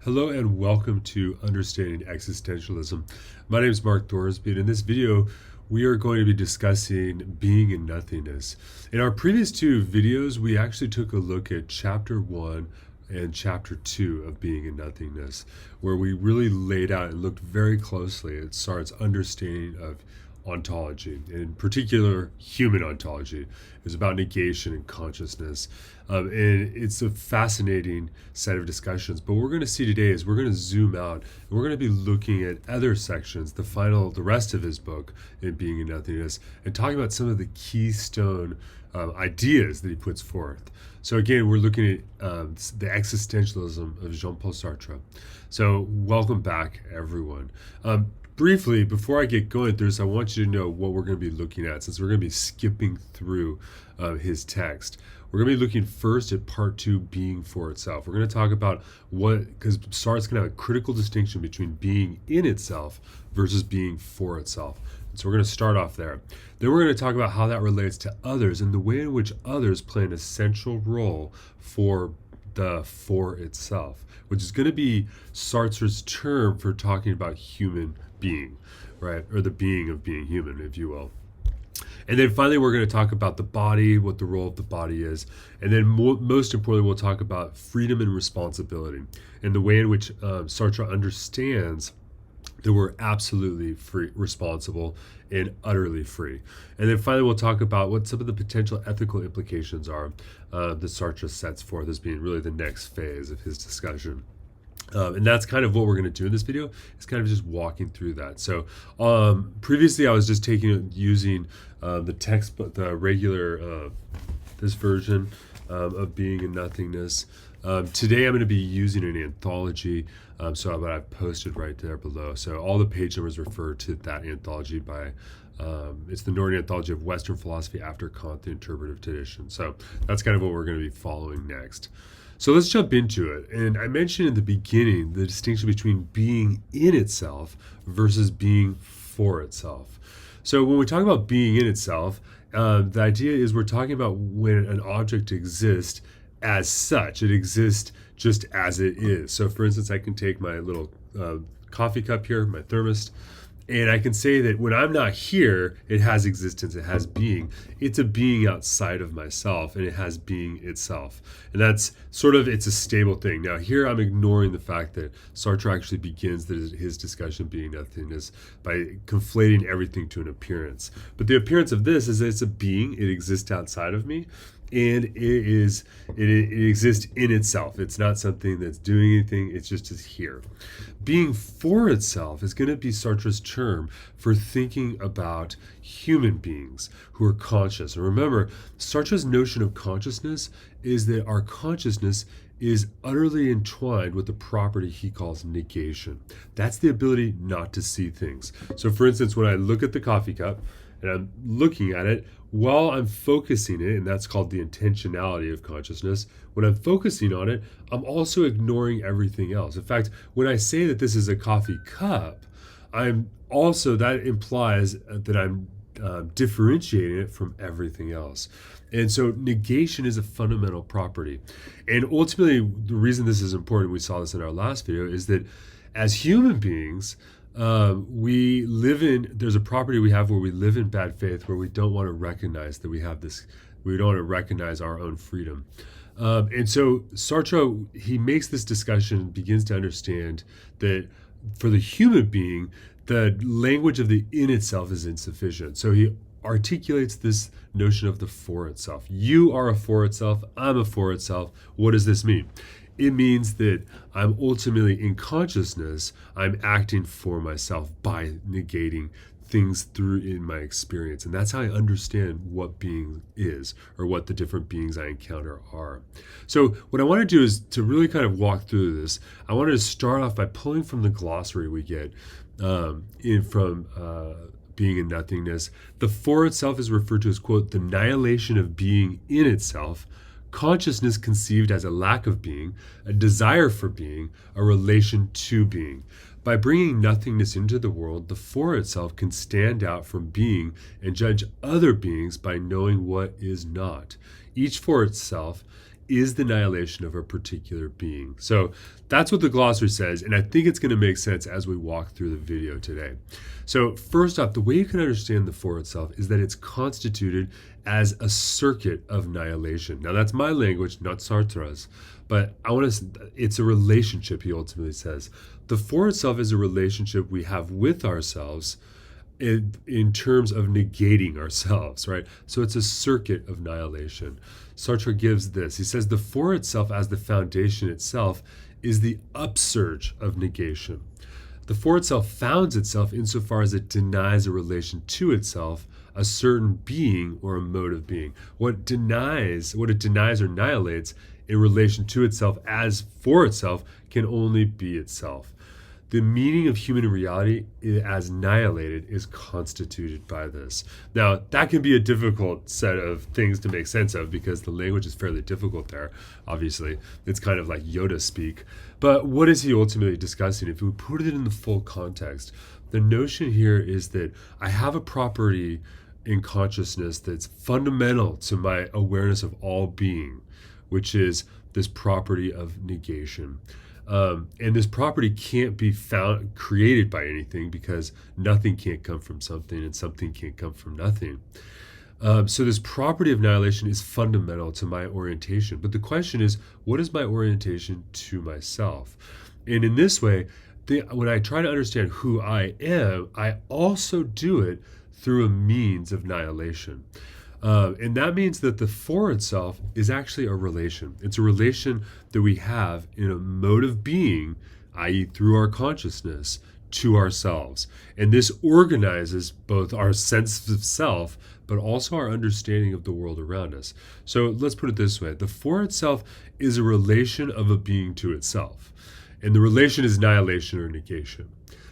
Hello and welcome to Understanding Existentialism. My name is Mark Thorsby, and in this video, we are going to be discussing being and nothingness. In our previous two videos, we actually took a look at Chapter 1 and Chapter 2 of Being and Nothingness, where we really laid out and looked very closely at Sartre's understanding of ontology, in particular human ontology. Is about negation and consciousness, and it's a fascinating set of discussions. But what we're going to see today is we're going to zoom out and we're going to be looking at other sections, the rest of his book in Being and Nothingness, and talking about some of the keystone ideas that he puts forth. So again, we're looking at the existentialism of Jean-Paul Sartre. So welcome back, everyone. Briefly, before I get going through this, I want you to know what we're going to be looking at, since we're going to be skipping through his text. We're going to be looking first at part 2, being for itself. We're going to talk about because Sartre's going to have a critical distinction between being in itself versus being for itself. And so we're going to start off there. Then we're going to talk about how that relates to others and the way in which others play an essential role for itself, which is going to be Sartre's term for talking about human being, right? Or the being of being human, if you will. And then finally, we're going to talk about the body, what the role of the body is. And then most importantly, we'll talk about freedom and responsibility and the way in which Sartre understands that we're absolutely free, responsible, and utterly free. And then finally, we'll talk about what some of the potential ethical implications are that Sartre sets forth as being really the next phase of his discussion. And that's kind of what we're going to do in this video. It's kind of just walking through that. So previously, I was just using the textbook, the regular, this version of Being and Nothingness. Today, I'm going to be using an anthology, so I've posted right there below. So all the page numbers refer to that anthology by, it's the Northern Anthology of Western Philosophy after Kant, the Interpretive Tradition. So that's kind of what we're going to be following next. So let's jump into it. And I mentioned in the beginning the distinction between being in itself versus being for itself. So when we talk about being in itself, the idea is we're talking about when an object exists as such. It exists just as it is. So for instance, I can take my little coffee cup here, my thermos, and I can say that when I'm not here, it has existence, it has being. It's a being outside of myself, and it has being itself. And that's it's a stable thing. Now here I'm ignoring the fact that Sartre actually begins his discussion Being Nothingness by conflating everything to an appearance. But the appearance of this is that it's a being, it exists outside of me, and it exists in itself. It's not something that's doing anything, it's just here. Being for itself is going to be Sartre's term for thinking about human beings who are conscious. And remember, Sartre's notion of consciousness is that our consciousness is utterly entwined with the property he calls negation. That's the ability not to see things. So for instance, when I look at the coffee cup and I'm looking at it, while I'm focusing it, and that's called the intentionality of consciousness, when I'm focusing on it, I'm also ignoring everything else. In fact, when I say that this is a coffee cup, that implies that I'm differentiating it from everything else. And so negation is a fundamental property. And ultimately, the reason this is important, we saw this in our last video, is that as human beings, there's a property we have where we live in bad faith, where we don't want to recognize that we have this, we don't want to recognize our own freedom. And so Sartre, he makes this discussion, begins to understand that for the human being, the language of the in itself is insufficient. So he articulates this notion of the for itself. You are a for itself, I'm a for itself. What does this mean? It means that I'm ultimately in consciousness, I'm acting for myself by negating things through in my experience. And that's how I understand what being is, or what the different beings I encounter are. So what I want to do is to really kind of walk through this. I wanted to start off by pulling from the glossary we get from Being and Nothingness. The for itself is referred to as, quote, the annihilation of being in itself, consciousness conceived as a lack of being, a desire for being, a relation to being. By bringing nothingness into the world, the for itself can stand out from being and judge other beings by knowing what is not. Each for itself is the annihilation of a particular being. So that's what the glossary says, and I think it's going to make sense as we walk through the video today. So first off, the way you can understand the for itself is that it's constituted as a circuit of annihilation. Now that's my language, not Sartre's, but it's a relationship, he ultimately says. The for itself is a relationship we have with ourselves in terms of negating ourselves, right? So it's a circuit of annihilation. Sartre gives this. He says the for itself as the foundation itself is the upsurge of negation. The for itself founds itself insofar as it denies a relation to itself, a certain being or a mode of being. What it denies or annihilates in relation to itself as for itself can only be itself. The meaning of human reality as annihilated is constituted by this. Now, that can be a difficult set of things to make sense of because the language is fairly difficult there, obviously. It's kind of like Yoda speak. But what is he ultimately discussing? If we put it in the full context, the notion here is that I have a property in consciousness that's fundamental to my awareness of all being, which is this property of negation. And this property can't be created by anything because nothing can't come from something and something can't come from nothing. So this property of annihilation is fundamental to my orientation. But the question is, what is my orientation to myself? And in this way, when I try to understand who I am, I also do it through a means of annihilation. And that means that the for itself is actually a relation. It's a relation that we have in a mode of being, i.e. through our consciousness, to ourselves. And this organizes both our sense of self, but also our understanding of the world around us. So let's put it this way. The for itself is a relation of a being to itself. And the relation is annihilation or negation.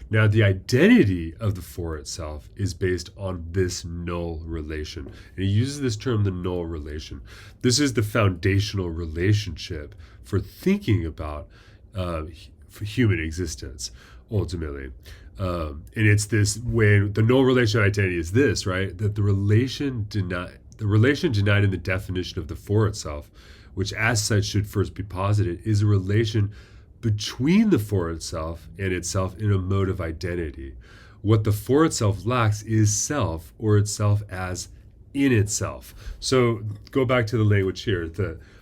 Now, the identity of the for itself is based on this null relation. And he uses this term, the null relation. This is the foundational relationship for thinking about for human existence, ultimately. And it's this way, the null relation identity is this, right? That the relation denied in the definition of the for itself, which as such should first be posited, is a relation between the for itself and itself in a mode of identity. What the for itself lacks is self, or itself as in itself. So go back to the language here.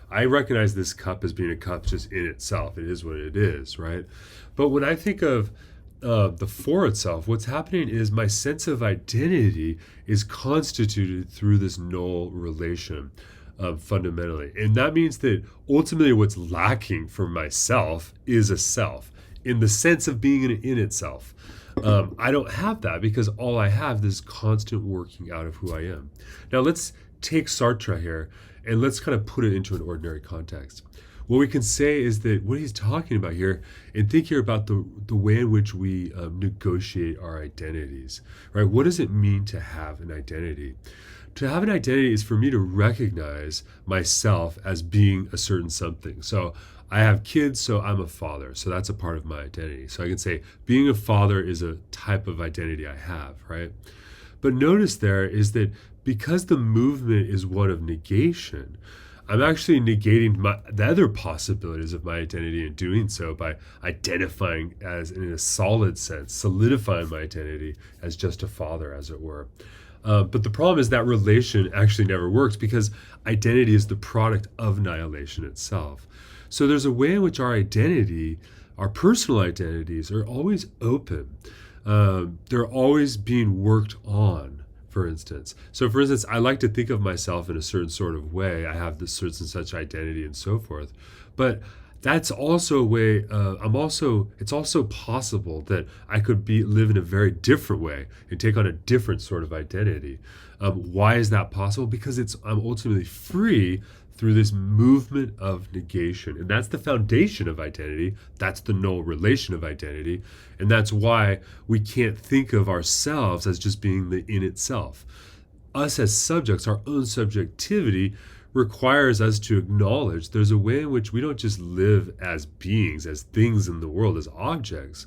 I recognize this cup as being a cup just in itself. It is what it is, right? But when I think of the for itself, what's happening is my sense of identity is constituted through this null relation. Fundamentally. And that means that ultimately what's lacking for myself is a self in the sense of being in itself. I don't have that because all I have is this constant working out of who I am. Now let's take Sartre here and let's kind of put it into an ordinary context. What we can say is that what he's talking about here, and think here about the way in which we negotiate our identities, right? What does it mean to have an identity? To have an identity is for me to recognize myself as being a certain something. So I have kids, so I'm a father. So that's a part of my identity. So I can say being a father is a type of identity I have, right? But notice there is that because the movement is one of negation, I'm actually negating the other possibilities of my identity in doing so by identifying as, in a solid sense, solidifying my identity as just a father, as it were. But the problem is that relation actually never works because identity is the product of annihilation itself. So there's a way in which our identity, our personal identities, are always open. They're always being worked on, for instance. So for instance, I like to think of myself in a certain sort of way. I have this certain such identity and so forth. But that's also a way, it's also possible that I could live in a very different way and take on a different sort of identity. Why is that possible? Because I'm ultimately free through this movement of negation. And that's the foundation of identity. That's the null relation of identity. And that's why we can't think of ourselves as just being the in itself. Us as subjects, our own subjectivity, requires us to acknowledge there's a way in which we don't just live as beings, as things in the world, as objects.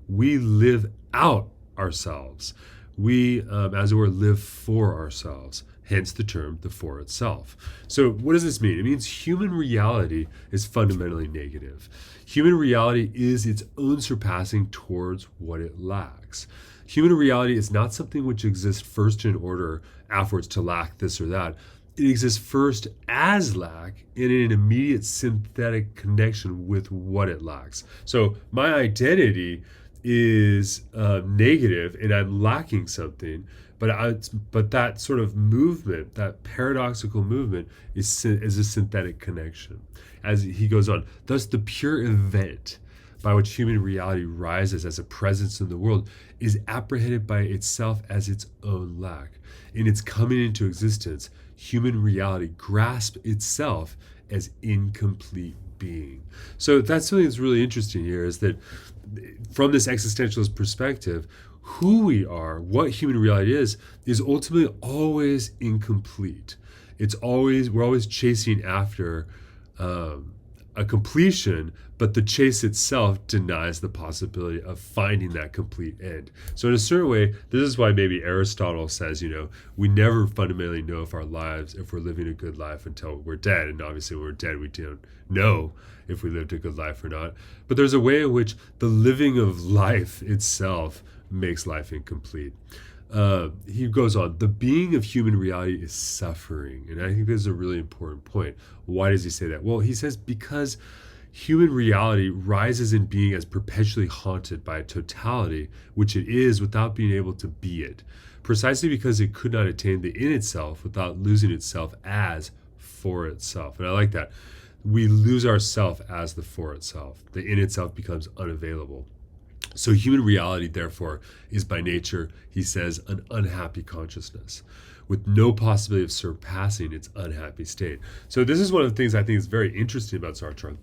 We live out ourselves. We, as it were, live for ourselves. hence the term the for itself. So what does this mean? It means human reality is fundamentally negative. Human reality is its own surpassing towards what it lacks. Human reality is not something which exists first in order afterwards to lack this or that. It exists first as lack in an immediate synthetic connection with what it lacks. So my identity is negative and I'm lacking something, but that sort of movement, that paradoxical movement, is a synthetic connection. As he goes on, thus the pure event by which human reality rises as a presence in the world is apprehended by itself as its own lack. In its coming into existence, human reality grasps itself as incomplete being. So that's something that's really interesting here, is that from this existentialist perspective, who we are, what human reality is ultimately always incomplete. We're always chasing after a completion, but the chase itself denies the possibility of finding that complete end. So in a certain way, this is why maybe Aristotle says, we never fundamentally know if we're living a good life until we're dead. And obviously when we're dead, we don't know if we lived a good life or not. But there's a way in which the living of life itself makes life incomplete. He goes on, the being of human reality is suffering. And I think this is a really important point. Why does he say that? Well, he says because human reality rises in being as perpetually haunted by a totality, which it is without being able to be it, precisely because it could not attain the in itself without losing itself as for itself. And I like that. We lose ourself as the for itself. The in itself becomes unavailable. So human reality, therefore, is by nature, he says, an unhappy consciousness with no possibility of surpassing its unhappy state. So this is one of the things I think is very interesting about Sartre,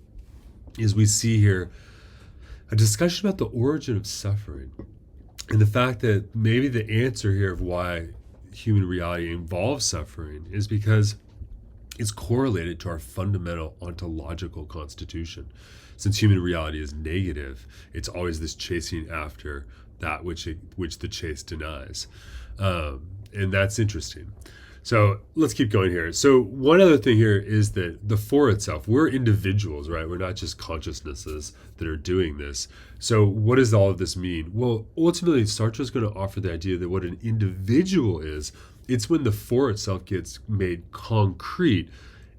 is we see here a discussion about the origin of suffering and the fact that maybe the answer here of why human reality involves suffering is because it's correlated to our fundamental ontological constitution. Since human reality is negative, it's always this chasing after that which the chase denies. And that's interesting. So let's keep going here. So one other thing here is that the for itself, we're individuals, right? We're not just consciousnesses that are doing this. So what does all of this mean? Well, ultimately, Sartre is going to offer the idea that what an individual is, it's when the for itself gets made concrete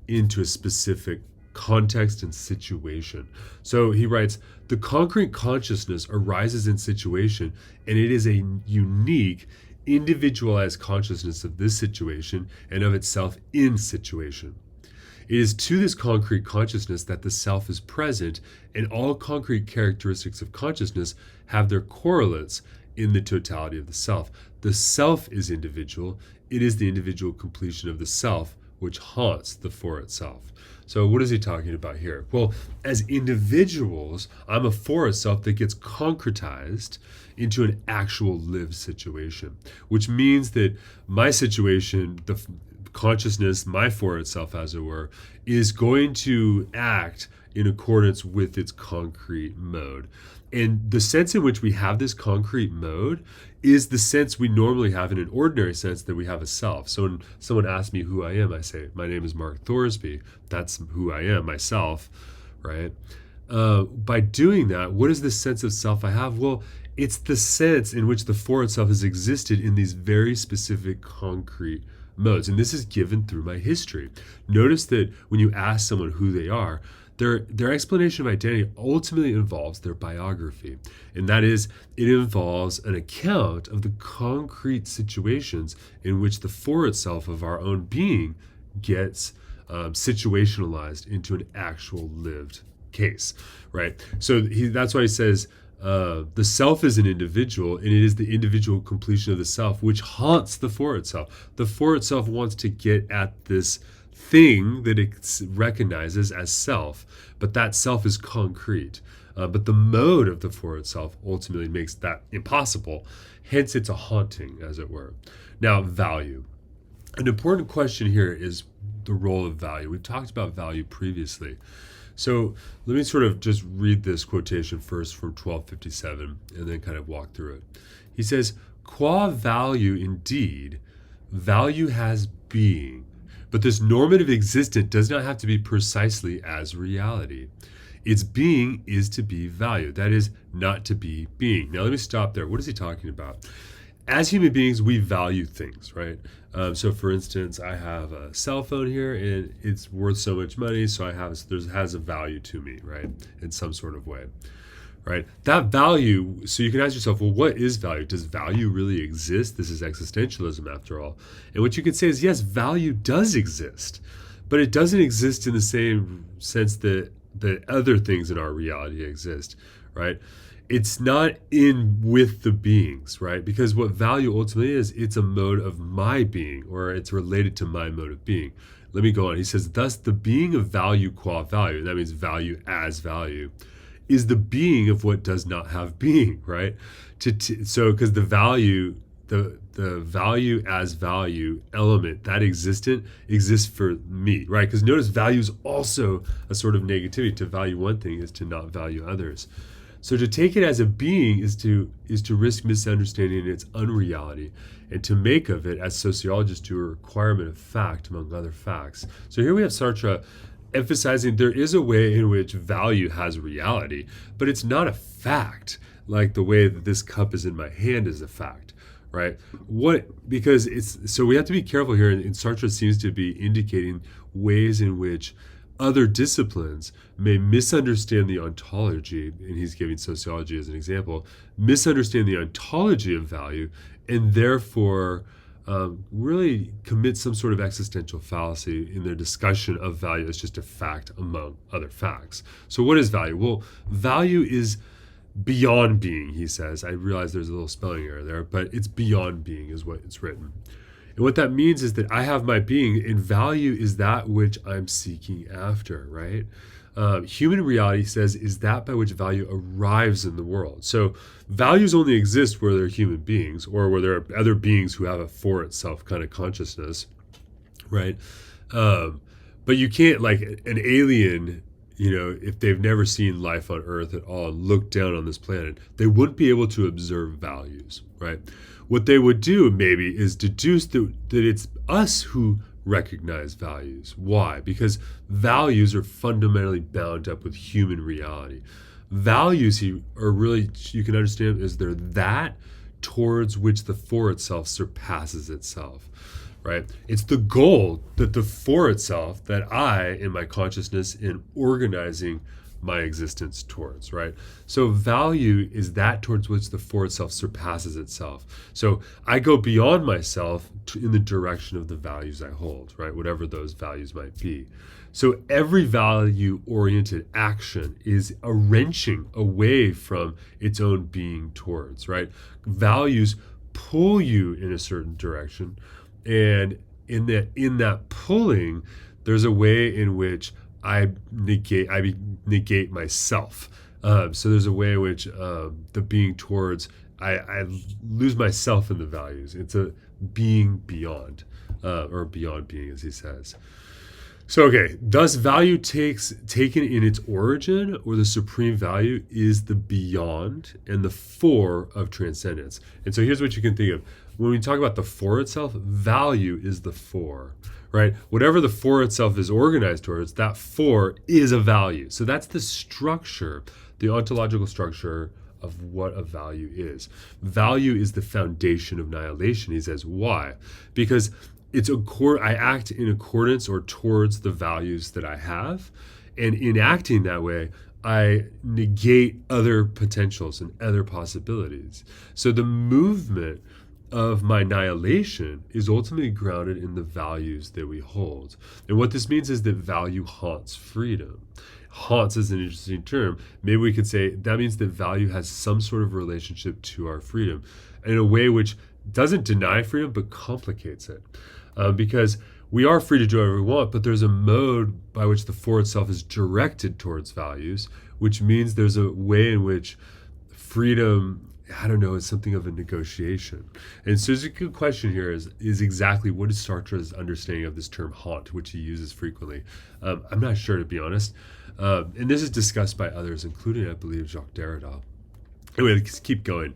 into a specific context and situation. So he writes, the concrete consciousness arises in situation, and it is a unique, individualized consciousness of this situation and of itself in situation. It is to this concrete consciousness that the self is present, and all concrete characteristics of consciousness have their correlates in the totality of the self. The self is individual. It is the individual completion of the self which haunts the for itself. So what is he talking about here? Well, as individuals, I'm a for itself that gets concretized into an actual lived situation, which means that my situation, the consciousness, my for itself, as it were, is going to act in accordance with its concrete mode. And the sense in which we have this concrete mode is the sense we normally have in an ordinary sense that we have a self. So when someone asks me who I am, I say, my name is Mark Thorsby. That's who I am, myself, right? By doing that, what is the sense of self I have? Well, it's the sense in which the for itself has existed in these very specific concrete modes. And this is given through my history. Notice that when you ask someone who they are, their explanation of identity ultimately involves their biography. And that is, it involves an account of the concrete situations in which the for itself of our own being gets situationalized into an actual lived case, right? So that's why he says, the self is an individual, and it is the individual completion of the self which haunts the for itself. The for itself wants to get at this thing that it recognizes as self, but that self is concrete. But the mode of the for itself ultimately makes that impossible. Hence, it's a haunting, as it were. Now, value. An important question here is the role of value. We've talked about value previously. So let me sort of just read this quotation first from 1257 and then kind of walk through it. He says, qua value indeed, value has being, but this normative existent does not have to be precisely as reality. Its being is to be value, that is, not to be being. Now let me stop there. What is he talking about? As human beings, we value things, right? So for instance, I have a cell phone here and it's worth so much money, so has a value to me, right? In some sort of way, right? That value, so you can ask yourself, well, what is value? Does value really exist? This is existentialism after all. And what you can say is, yes, value does exist, but it doesn't exist in the same sense that other things in our reality exist, right? It's not in with the beings, right? Because what value ultimately is, it's a mode of my being, or it's related to my mode of being. Let me go on. He says, thus the being of value qua value, that means value as value, is the being of what does not have being, right? So because the value as value element, that exists for me, right? Because notice value is also a sort of negativity. To value one thing is to not value others. So to take it as a being is to risk misunderstanding its unreality, and to make of it, as sociologists do, a requirement of fact among other facts. So here we have Sartre emphasizing there is a way in which value has reality, but it's not a fact like the way that this cup is in my hand is a fact, right? So we have to be careful here, and Sartre seems to be indicating ways in which other disciplines may misunderstand the ontology, and he's giving sociology as an example, misunderstand the ontology of value, and therefore really commit some sort of existential fallacy in their discussion of value as just a fact among other facts. So what is value? Well, value is beyond being, he says. I realize there's a little spelling error there, but it's beyond being is what it's written. And what that means is that I have my being, and value is that which I'm seeking after, right? Human reality says is that by which value arrives in the world. So values only exist where there are human beings, or where there are other beings who have a for itself kind of consciousness, right? But you can't, like an alien, if they've never seen life on Earth at all and looked down on this planet, they wouldn't be able to observe values, right? What they would do maybe is deduce that it's us who recognize values. Why? Because values are fundamentally bound up with human reality. Values are really, you can understand, is they're that towards which the for itself surpasses itself, right? It's the goal that the for itself, that I, in my consciousness, in organizing my existence towards, right? So value is that towards which the for itself surpasses itself. So I go beyond myself in the direction of the values I hold, right? Whatever those values might be. So every value-oriented action is a wrenching away from its own being towards, right? Values pull you in a certain direction, and in that pulling, there's a way in which I negate myself. So there's a way in which the being towards, I lose myself in the values. It's a being beyond, or beyond being, as he says. So, okay, thus value taken in its origin, or the supreme value, is the beyond and the for of transcendence. And so here's what you can think of. When we talk about the for itself, value is the for, right? Whatever the for itself is organized towards, that for is a value. So that's the structure, the ontological structure of what a value is. Value is the foundation of annihilation, he says. Why? Because I act in accordance or towards the values that I have, and in acting that way, I negate other potentials and other possibilities. So the movement of my annihilation is ultimately grounded in the values that we hold. And what this means is that value haunts freedom. Haunts is an interesting term. Maybe we could say that means that value has some sort of relationship to our freedom in a way which doesn't deny freedom but complicates it. Because we are free to do whatever we want, but there's a mode by which the for itself is directed towards values, which means there's a way in which freedom, is something of a negotiation. And so there's a good question here is exactly what is Sartre's understanding of this term haunt, which he uses frequently? I'm not sure, to be honest. And this is discussed by others, including, I believe, Jacques Derrida. Anyway, let's keep going.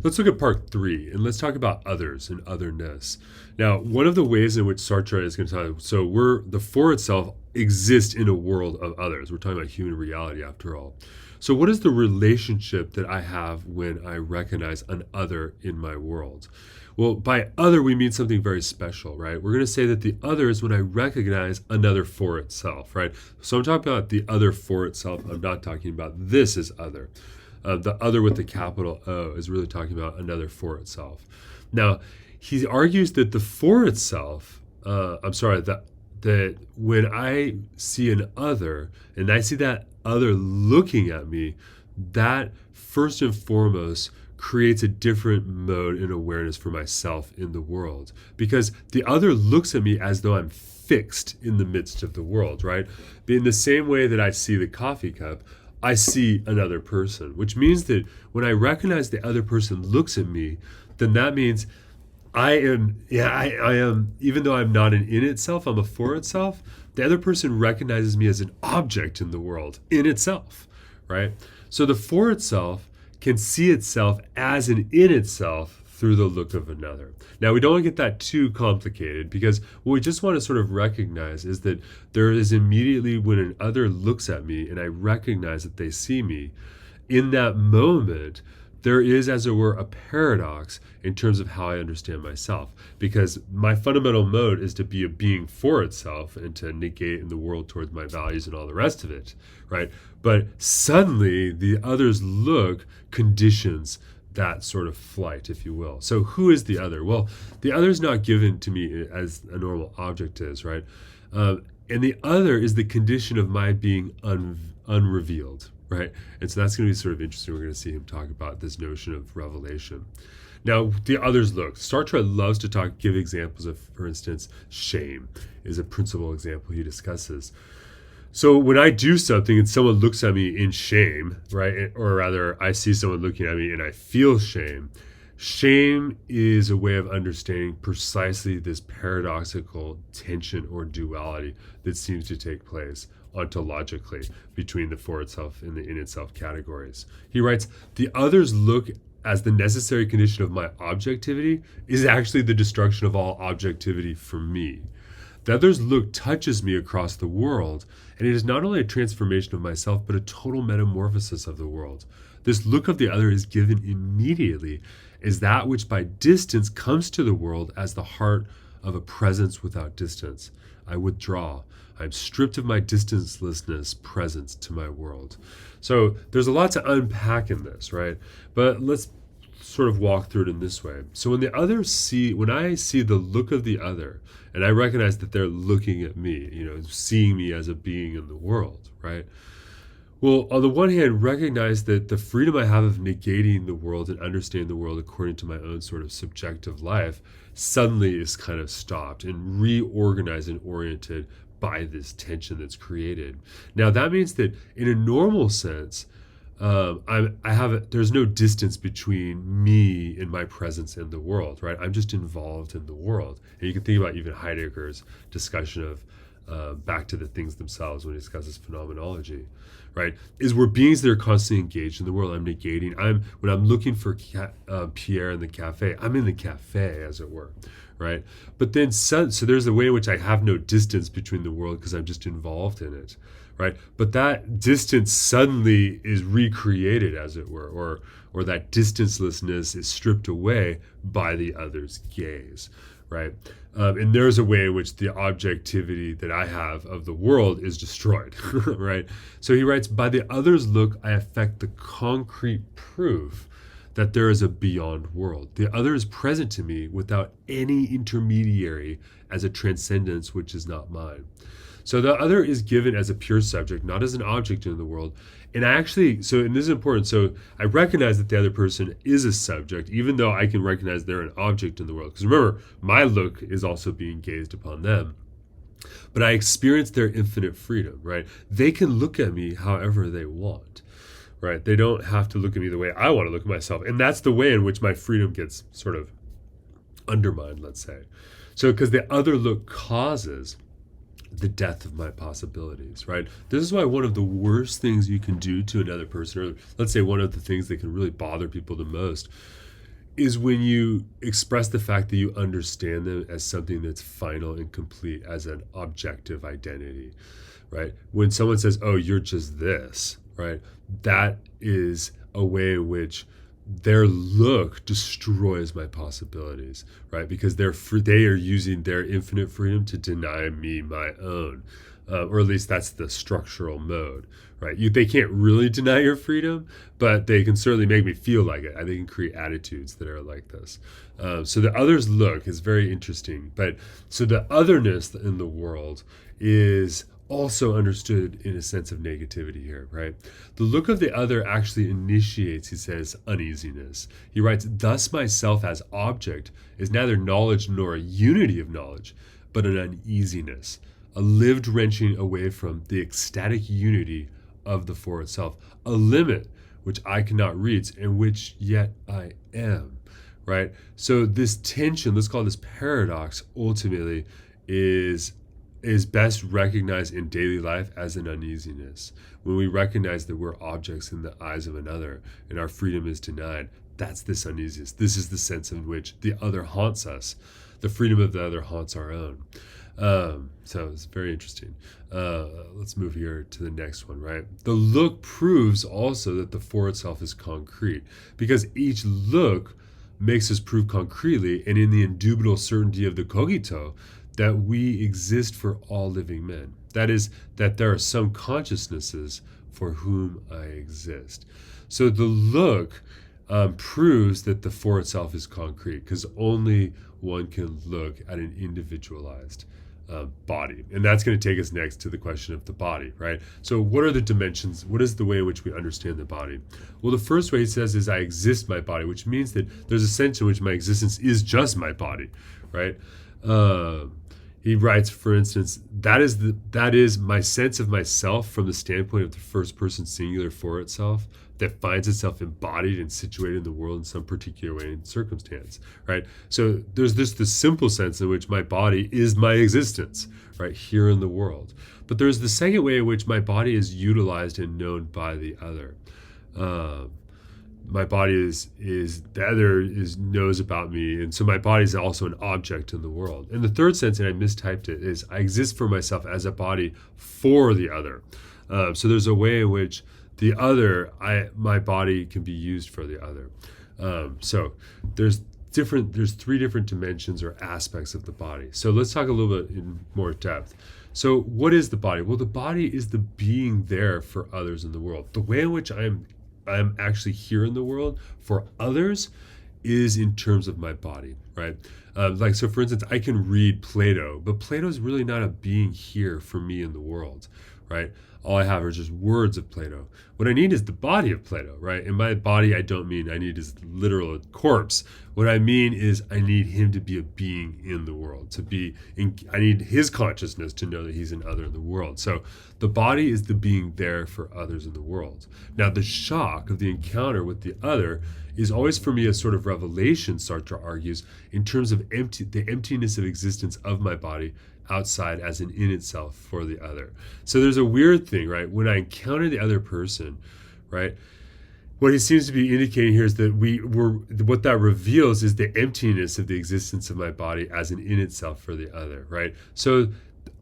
Let's look at part 3, and let's talk about others and otherness. Now, one of the ways in which Sartre is going to talk, so the for itself exists in a world of others. We're talking about human reality after all. So what is the relationship that I have when I recognize an other in my world? Well, by other, we mean something very special, right? We're going to say that the other is when I recognize another for itself, right? So I'm talking about the other for itself. I'm not talking about this as other. The other with the capital O is really talking about another for itself. Now, he argues that the for itself, that when I see an other and I see that other looking at me, that first and foremost creates a different mode and awareness for myself in the world, because the other looks at me as though I'm fixed in the midst of the world, right? In the same way that I see the coffee cup, I see another person, which means that when I recognize the other person looks at me, then that means I am, even though I'm not an in itself, I'm a for itself, the other person recognizes me as an object in the world in itself, right? So the for itself can see itself as an in itself through the look of another. Now, we don't want to get that too complicated, because what we just want to sort of recognize is that there is immediately when an other looks at me and I recognize that they see me, in that moment, there is, as it were, a paradox in terms of how I understand myself, because my fundamental mode is to be a being for itself and to negate in the world towards my values and all the rest of it, right? But suddenly the other's look conditions that sort of flight, if you will. So who is the other? Well, the other is not given to me as a normal object is, right? And the other is the condition of my being unrevealed, right? And so that's going to be sort of interesting. We're going to see him talk about this notion of revelation. Now, the others look. Sartre loves to give examples of, for instance, shame is a principal example he discusses. So when I do something and someone looks at me in shame, right, or rather I see someone looking at me and I feel shame, shame is a way of understanding precisely this paradoxical tension or duality that seems to take place ontologically between the for itself and the in itself categories. He writes, the others look as the necessary condition of my objectivity is actually the destruction of all objectivity for me. The other's look touches me across the world, and it is not only a transformation of myself, but a total metamorphosis of the world. This look of the other is given immediately as that which by distance comes to the world as the heart of a presence without distance. I withdraw. I am stripped of my distancelessness presence to my world. So there's a lot to unpack in this, right? But let's sort of walk through it in this way. So when I see the look of the other, and I recognize that they're looking at me, seeing me as a being in the world, right? Well, on the one hand, recognize that the freedom I have of negating the world and understanding the world according to my own sort of subjective life suddenly is kind of stopped and reorganized and oriented by this tension that's created. Now, that means that in a normal sense, there's no distance between me and my presence in the world, right? I'm just involved in the world. And you can think about even Heidegger's discussion of back to the things themselves when he discusses phenomenology, right? We're beings that are constantly engaged in the world. I'm negating. When I'm looking for Pierre in the cafe, I'm in the cafe, as it were, right? But then, so there's a way in which I have no distance between the world because I'm just involved in it, right? But that distance suddenly is recreated, as it were, or that distancelessness is stripped away by the other's gaze, right? And there's a way in which the objectivity that I have of the world is destroyed, right? So he writes, by the other's look, I affect the concrete proof that there is a beyond world. The other is present to me without any intermediary as a transcendence which is not mine. So the other is given as a pure subject, not as an object in the world. And and this is important. So I recognize that the other person is a subject, even though I can recognize they're an object in the world. Because remember, my look is also being gazed upon them. But I experience their infinite freedom, right? They can look at me however they want, right? They don't have to look at me the way I want to look at myself. And that's the way in which my freedom gets sort of undermined, let's say. So because the other look causes the death of my possibilities, right? This is why one of the worst things you can do to another person, or let's say one of the things that can really bother people the most, is when you express the fact that you understand them as something that's final and complete, as an objective identity, right? When someone says, oh, you're just this, right? That is a way in which their look destroys my possibilities, right? Because they are using their infinite freedom to deny me my own, or at least that's the structural mode, right? They can't really deny your freedom, but they can certainly make me feel like it. They can create attitudes that are like this. So the other's look is very interesting. But so the otherness in the world is also understood in a sense of negativity here, right? The look of the other actually initiates, he says, uneasiness. He writes, thus myself as object is neither knowledge nor a unity of knowledge, but an uneasiness, a lived wrenching away from the ecstatic unity of the for itself, a limit which I cannot reach and which yet I am, right? So this tension, let's call this paradox, ultimately is best recognized in daily life as an uneasiness. When we recognize that we're objects in the eyes of another and our freedom is denied, that's this uneasiness. This is the sense in which the other haunts us. The freedom of the other haunts our own. So it's very interesting. Let's move here to the next one, right? The look proves also that the for itself is concrete, because each look makes us prove concretely and in the indubitable certainty of the cogito that we exist for all living men. That is, that there are some consciousnesses for whom I exist. So the look proves that the for itself is concrete, because only one can look at an individualized body. And that's going to take us next to the question of the body, right? So what are the dimensions? What is the way in which we understand the body? Well, the first way he says is I exist my body, which means that there's a sense in which my existence is just my body, right? He writes, for instance, that is my sense of myself from the standpoint of the first person singular for itself that finds itself embodied and situated in the world in some particular way and circumstance, right? So there's the simple sense in which my body is my existence, right, here in the world. But there's the second way in which my body is utilized and known by the other. My body is the other knows about me, and so my body is also an object in the world. And the third sense, and I mistyped it, is I exist for myself as a body for the other. So there's a way in which the other, my body can be used for the other. So there's three different dimensions or aspects of the body. So let's talk a little bit in more depth. So what is the body? Well, the body is the being there for others in the world. The way in which I'm actually here in the world for others is in terms of my body, right? Like, so for instance, I can read Plato, but Plato's really not a being here for me in the world, right? All I have are just words of Plato. What I need is the body of Plato, right? In my body, I don't mean I need his literal corpse. What I mean is I need him to be a being in the world, I need his consciousness to know that he's an other in the world. So the body is the being there for others in the world. Now, the shock of the encounter with the other is always for me a sort of revelation, Sartre argues, in terms of the emptiness of existence of my body outside as an in itself for the other. So there's a weird thing, right? When I encounter the other person, right, what he seems to be indicating here is that what that reveals is the emptiness of the existence of my body as an in itself for the other, right? So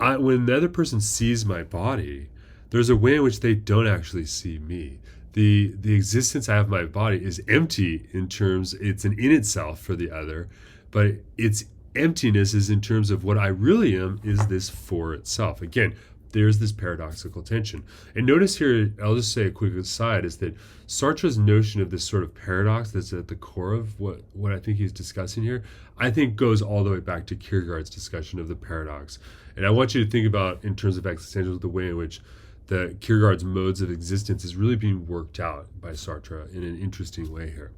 when the other person sees my body, there's a way in which they don't actually see me. The existence I have of my body is empty in terms, it's an in itself for the other, but its emptiness is in terms of what I really am is this for itself. Again, there's this paradoxical tension. And notice here, I'll just say a quick aside, is that Sartre's notion of this sort of paradox that's at the core of what I think he's discussing here, I think goes all the way back to Kierkegaard's discussion of the paradox. And I want you to think about, in terms of existentialism, the way in which the Kierkegaard's modes of existence is really being worked out by Sartre in an interesting way here.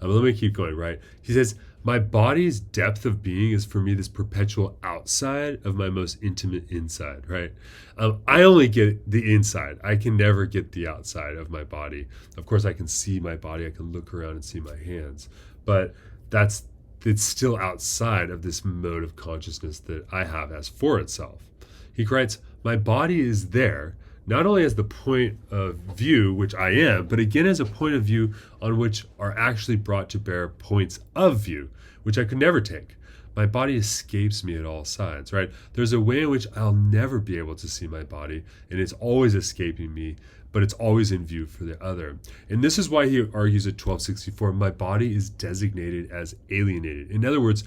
But let me keep going, right? He says, my body's depth of being is for me this perpetual outside of my most intimate inside, right? I only get the inside. I can never get the outside of my body. Of course, I can see my body. I can look around and see my hands. But it's still outside of this mode of consciousness that I have as for itself. He writes, my body is there, not only as the point of view, which I am, but again as a point of view on which are actually brought to bear points of view, which I could never take. My body escapes me at all sides, right? There's a way in which I'll never be able to see my body, and it's always escaping me, but it's always in view for the other. And this is why he argues at 1264, my body is designated as alienated. In other words,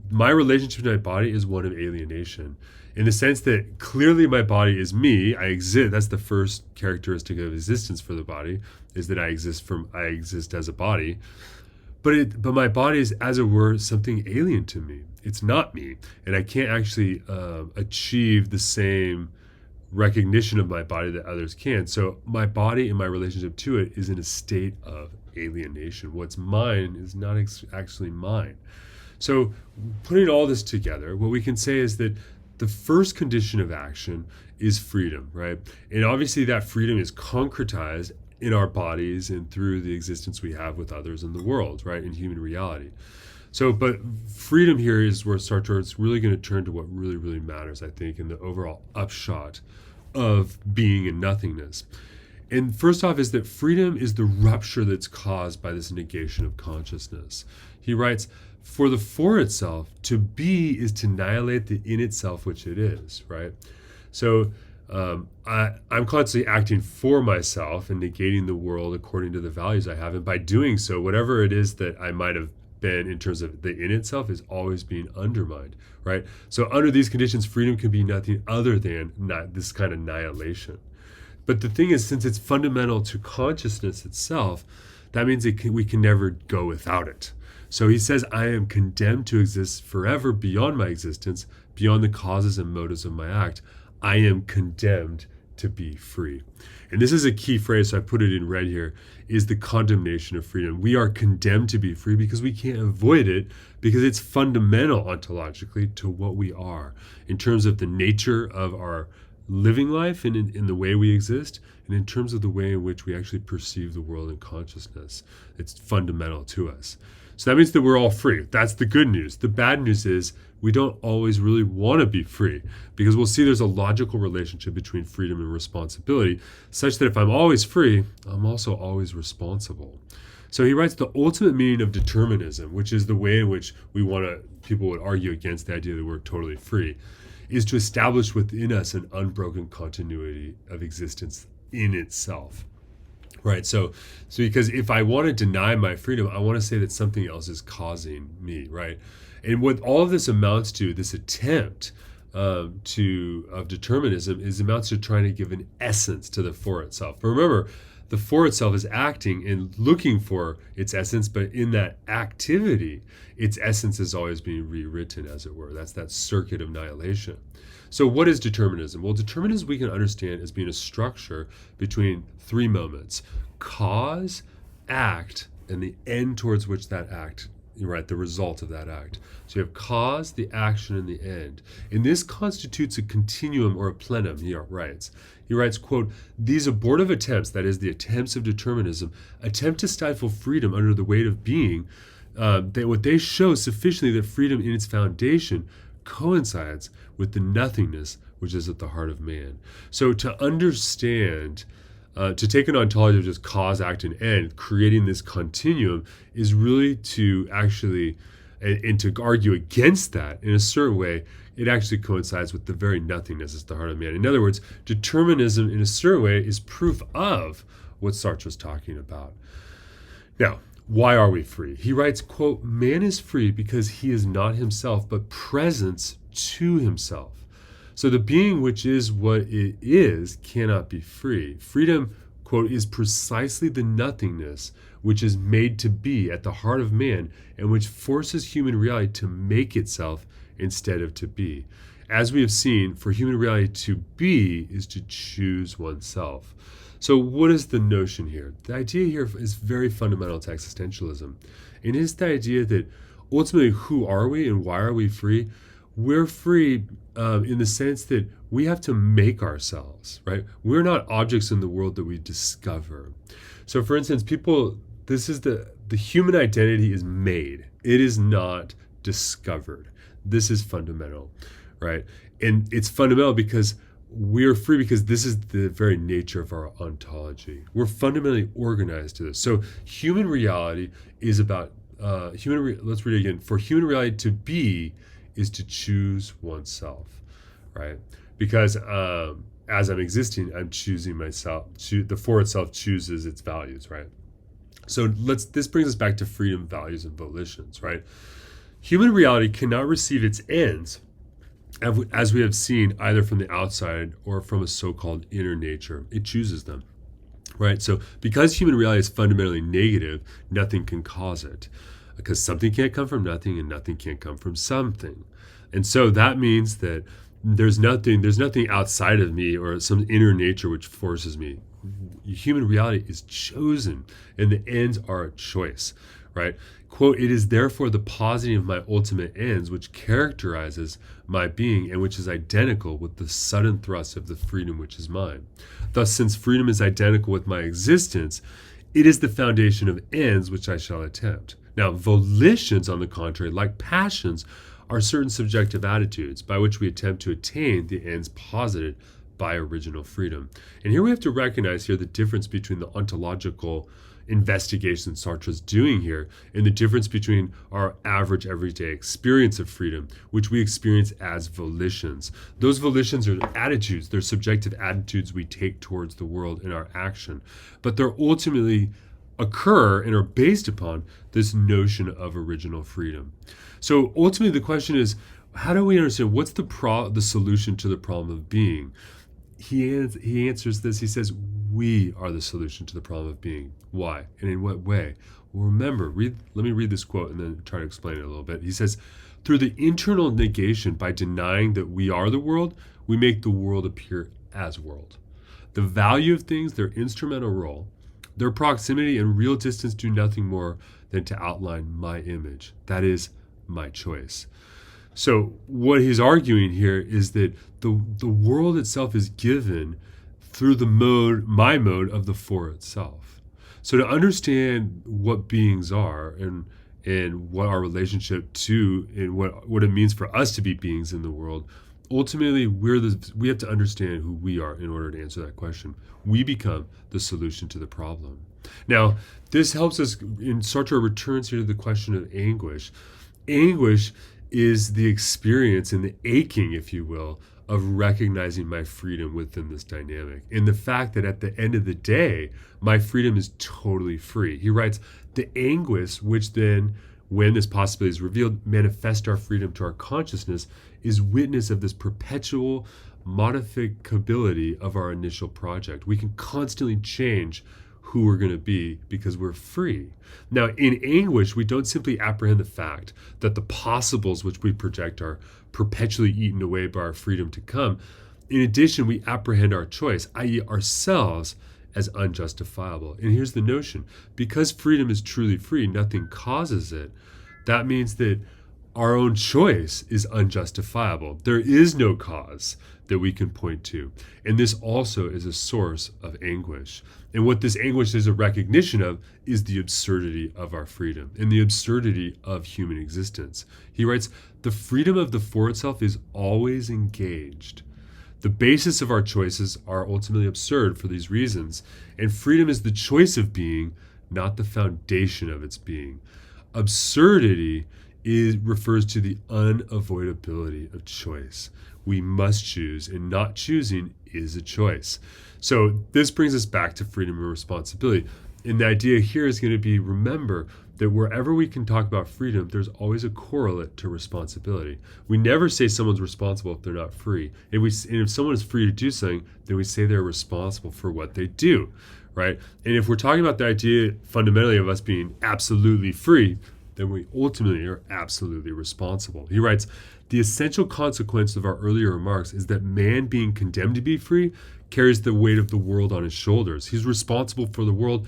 my relationship to my body is one of alienation, in the sense that clearly my body is me. I exist. That's the first characteristic of existence for the body, is that I exist as a body. But my body is, as it were, something alien to me. It's not me, and I can't actually achieve the same recognition of my body that others can. So my body and my relationship to it is in a state of alienation. What's mine is not actually mine. So putting all this together, what we can say is that the first condition of action is freedom, right? And obviously that freedom is concretized in our bodies and through the existence we have with others in the world, right, in human reality. So, but freedom here is where Sartre is really going to turn to what really, really matters, I think, in the overall upshot of being in nothingness. And first off is that freedom is the rupture that's caused by this negation of consciousness. He writes, for the for itself, to be is to annihilate the in itself which it is, right? So I'm constantly acting for myself and negating the world according to the values I have. And by doing so, whatever it is that I might have been in terms of the in itself is always being undermined, right? So under these conditions, freedom can be nothing other than not this kind of annihilation. But the thing is, since it's fundamental to consciousness itself, that means we can never go without it. So he says, I am condemned to exist forever beyond my existence, beyond the causes and motives of my act. I am condemned to be free. And this is a key phrase, so I put it in red here, is the condemnation of freedom. We are condemned to be free because we can't avoid it, because it's fundamental ontologically to what we are in terms of the nature of our living life and in the way we exist, and in terms of the way in which we actually perceive the world and consciousness. It's fundamental to us. So that means that we're all free. That's the good news. The bad news is we don't always really want to be free, because we'll see there's a logical relationship between freedom and responsibility, such that if I'm always free, I'm also always responsible. So he writes, the ultimate meaning of determinism, which is the way in which people would argue against the idea that we're totally free, is to establish within us an unbroken continuity of existence in itself. Right, so because if I want to deny my freedom, I want to say that something else is causing me, right? And what all of this amounts to, this attempt of determinism, is amounts to trying to give an essence to the for itself. But remember, the for itself is acting and looking for its essence, but in that activity, its essence is always being rewritten, as it were. That's that circuit of annihilation. So what is determinism? Well, determinism we can understand as being a structure between three moments: cause, act, and the end towards which that act, right, the result of that act. So you have cause, the action, and the end. And this constitutes a continuum or a plenum, he writes. He writes, quote, these abortive attempts, that is the attempts of determinism, attempt to stifle freedom under the weight of being, what they show sufficiently that freedom in its foundation coincides with the nothingness which is at the heart of man. So to understand, to take an ontology of just cause, act, and end, creating this continuum, is really to actually, and to argue against that in a certain way, it actually coincides with the very nothingness at the heart of man. In other words, determinism in a certain way is proof of what Sartre was talking about. Now, why are we free? He writes, quote, man is free because he is not himself, but presence to himself. So the being which is what it is cannot be free. Freedom, quote, is precisely the nothingness which is made to be at the heart of man and which forces human reality to make itself instead of to be. As we have seen, for human reality to be is to choose oneself. So what is the notion here? The idea here is very fundamental to existentialism. And it's the idea that ultimately, who are we and why are we free? We're free in the sense that we have to make ourselves, right? We're not objects in the world that we discover. So for instance, the human identity is made. It is not discovered. This is fundamental, right? And it's fundamental because We are free because this is the very nature of our ontology. We're fundamentally organized to this. So human reality is about let's read it again. For human reality to be is to choose oneself, right? Because as I'm existing, I'm choosing myself. The for itself chooses its values, right? So this brings us back to freedom, values, and volitions, right? Human reality cannot receive its ends, as we have seen, either from the outside or from a so-called inner nature. It chooses them, right? So because human reality is fundamentally negative, nothing can cause it, because something can't come from nothing and nothing can't come from something. And so that means that there's nothing outside of me or some inner nature which forces me. Human reality is chosen, and the ends are a choice, right? Quote, "It is therefore the positing of my ultimate ends which characterizes my being and which is identical with the sudden thrust of the freedom which is mine. Thus, since freedom is identical with my existence, it is the foundation of ends which I shall attempt." Now, volitions, on the contrary, like passions, are certain subjective attitudes by which we attempt to attain the ends posited by original freedom. And here we have to recognize the difference between the ontological investigation Sartre is doing here and the difference between our average everyday experience of freedom, which we experience as volitions. Those volitions are attitudes. They're subjective attitudes we take towards the world in our action, but they're ultimately occur and are based upon this notion of original freedom. So ultimately the question is, how do we understand what's the solution to the problem of being? He answers this. He says, we are the solution to the problem of being. Why? And in what way? Well, remember, let me read this quote and then try to explain it a little bit. He says, through the internal negation, by denying that we are the world, we make the world appear as world. The value of things, their instrumental role, their proximity and real distance do nothing more than to outline my image. That is my choice. So what he's arguing here is that the world itself is given through my mode of the for itself. So to understand what beings are and what our relationship to and what it means for us to be beings in the world, ultimately we have to understand who we are in order to answer that question. We become the solution to the problem. Now, this helps us, and Sartre returns here to the question of anguish. Anguish is the experience and the aching, if you will, of recognizing my freedom within this dynamic. And the fact that at the end of the day, my freedom is totally free. He writes, the anguish, which then, when this possibility is revealed, manifest our freedom to our consciousness, is witness of this perpetual modificability of our initial project. We can constantly change who we're going to be because we're free. Now, in anguish, we don't simply apprehend the fact that the possibles which we project are perpetually eaten away by our freedom to come. In addition, we apprehend our choice, i.e. ourselves, as unjustifiable. And here's the notion. Because freedom is truly free, nothing causes it. That means that our own choice is unjustifiable. There is no cause that we can point to. And this also is a source of anguish. And what this anguish is a recognition of is the absurdity of our freedom and the absurdity of human existence. He writes, the freedom of the for itself is always engaged. The basis of our choices are ultimately absurd for these reasons, and freedom is the choice of being, not the foundation of its being. Absurdity refers to the unavoidability of choice. We must choose, and not choosing is a choice. So this brings us back to freedom and responsibility. And the idea here is going to be, remember that wherever we can talk about freedom, there's always a correlate to responsibility. We never say someone's responsible if they're not free. And if someone is free to do something, then we say they're responsible for what they do, right? And if we're talking about the idea fundamentally of us being absolutely free, then we ultimately are absolutely responsible. He writes, the essential consequence of our earlier remarks is that man, being condemned to be free, carries the weight of the world on his shoulders. He's responsible for the world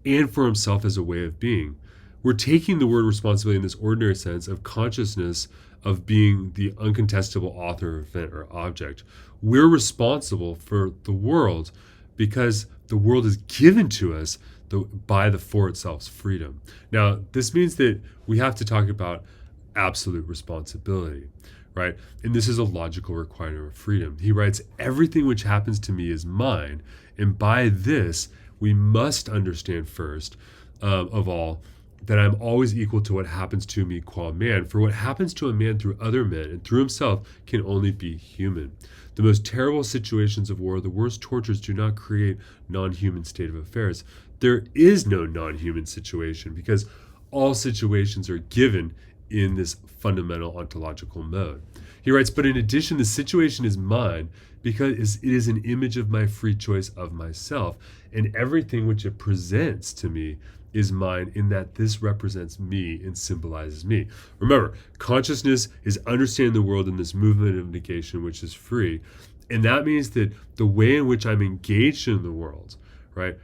and for himself as a way of being. We're taking the word responsibility in this ordinary sense of consciousness of being the uncontestable author, event, or object. We're responsible for the world because the world is given to us by the for itself's freedom. Now, this means that we have to talk about absolute responsibility, right? And this is a logical requirement of freedom. He writes, everything which happens to me is mine. And by this, we must understand first of all, that I'm always equal to what happens to me qua man. For what happens to a man through other men and through himself can only be human. The most terrible situations of war, the worst tortures do not create non-human state of affairs. There is no non-human situation because all situations are given in this fundamental ontological mode. He writes, but in addition, the situation is mine because it is an image of my free choice of myself, and everything which it presents to me is mine in that this represents me and symbolizes me. Remember, consciousness is understanding the world in this movement of negation, which is free. And that means that the way in which I'm engaged in the world, right,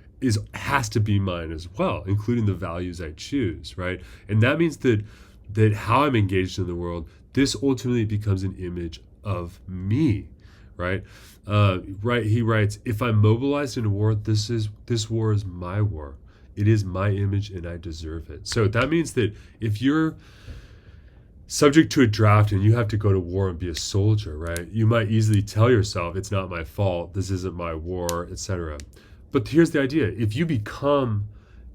has to be mine as well, including the values I choose, right? And that means that how I'm engaged in the world, this ultimately becomes an image of me, right? He writes, if I'm mobilized in a war, this war is my war. It is my image and I deserve it. So that means that if you're subject to a draft and you have to go to war and be a soldier, right? You might easily tell yourself, it's not my fault, this isn't my war, etc. But here's the idea. If you become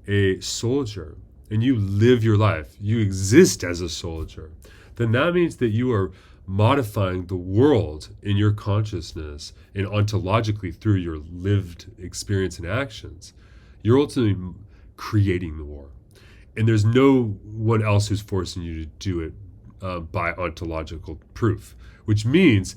a soldier and you live your life, you exist as a soldier, then that means that you are modifying the world in your consciousness and ontologically through your lived experience and actions. You're ultimately creating the war. And there's no one else who's forcing you to do it by ontological proof, which means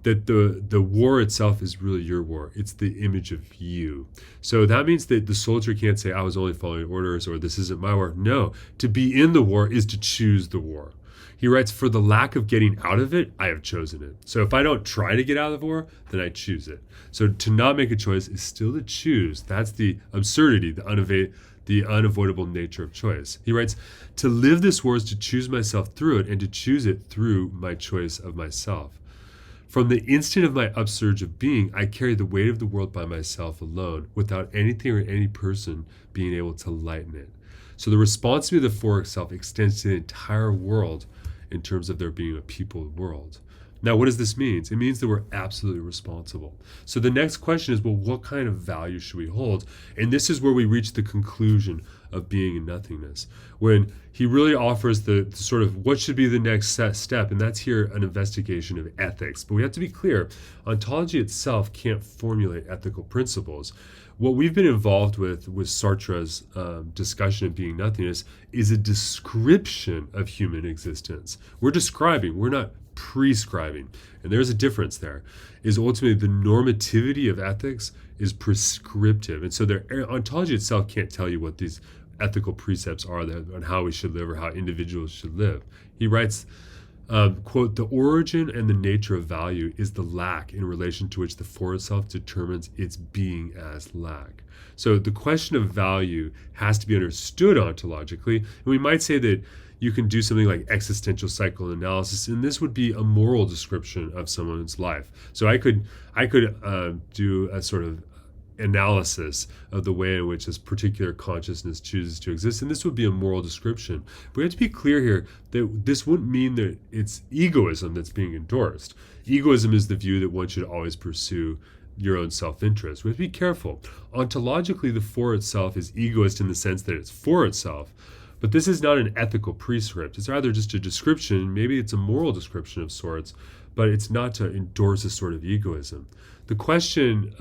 that the war itself is really your war. It's the image of you. So that means that the soldier can't say, I was only following orders, or this isn't my war. No, to be in the war is to choose the war. He writes, for the lack of getting out of it, I have chosen it. So if I don't try to get out of the war, then I choose it. So to not make a choice is still to choose. That's the absurdity, the unavoidable nature of choice. He writes, to live this war is to choose myself through it and to choose it through my choice of myself. From the instant of my upsurge of being, I carry the weight of the world by myself alone, without anything or any person being able to lighten it. So the responsibility of the for itself extends to the entire world in terms of there being a peopled world. Now, what does this mean? It means that we're absolutely responsible. So the next question is, well, what kind of value should we hold? And this is where we reach the conclusion of being in nothingness, when he really offers the sort of what should be the next step, and that's here an investigation of ethics. But we have to be clear, ontology itself can't formulate ethical principles. What we've been involved with Sartre's discussion of being nothingness is a description of human existence. We're describing, we're not prescribing. And there's a difference there, is ultimately the normativity of ethics is prescriptive. And so ontology itself can't tell you what these ethical precepts are on how we should live or how individuals should live. He writes, quote, the origin and the nature of value is the lack in relation to which the for itself determines its being as lack. So the question of value has to be understood ontologically. And we might say that you can do something like existential psychoanalysis, and this would be a moral description of someone's life. So I could do a sort of analysis of the way in which this particular consciousness chooses to exist, and this would be a moral description. But we have to be clear here that this wouldn't mean that it's egoism that's being endorsed. Egoism is the view that one should always pursue your own self-interest. We have to be careful. Ontologically, the for itself is egoist in the sense that it's for itself, but this is not an ethical prescript. It's rather just a description. Maybe it's a moral description of sorts, but it's not to endorse a sort of egoism. The question,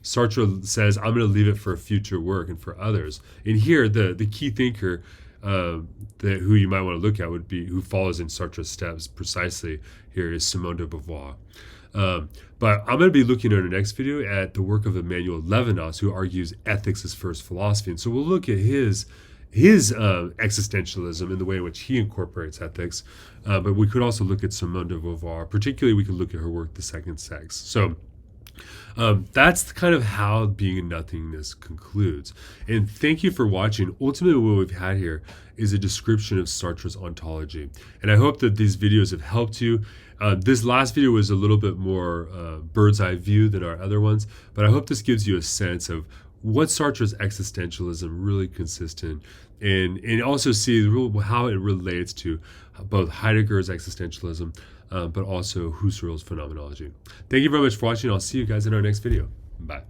Sartre says, I'm going to leave it for future work and for others. And here, the key thinker who you might want to look at would be, who follows in Sartre's steps precisely here, is Simone de Beauvoir. But I'm going to be looking in our next video at the work of Emmanuel Levinas, who argues ethics is first philosophy. And so we'll look at his existentialism in the way in which he incorporates ethics. But we could also look at Simone de Beauvoir. Particularly, we could look at her work, The Second Sex. So that's kind of how Being in Nothingness concludes. And thank you for watching. Ultimately, what we've had here is a description of Sartre's ontology. And I hope that these videos have helped you. This last video was a little bit more bird's eye view than our other ones, but I hope this gives you a sense of what Sartre's existentialism really consists in, and also see how it relates to both Heidegger's existentialism, but also Husserl's phenomenology. Thank you very much for watching. I'll see you guys in our next video. Bye.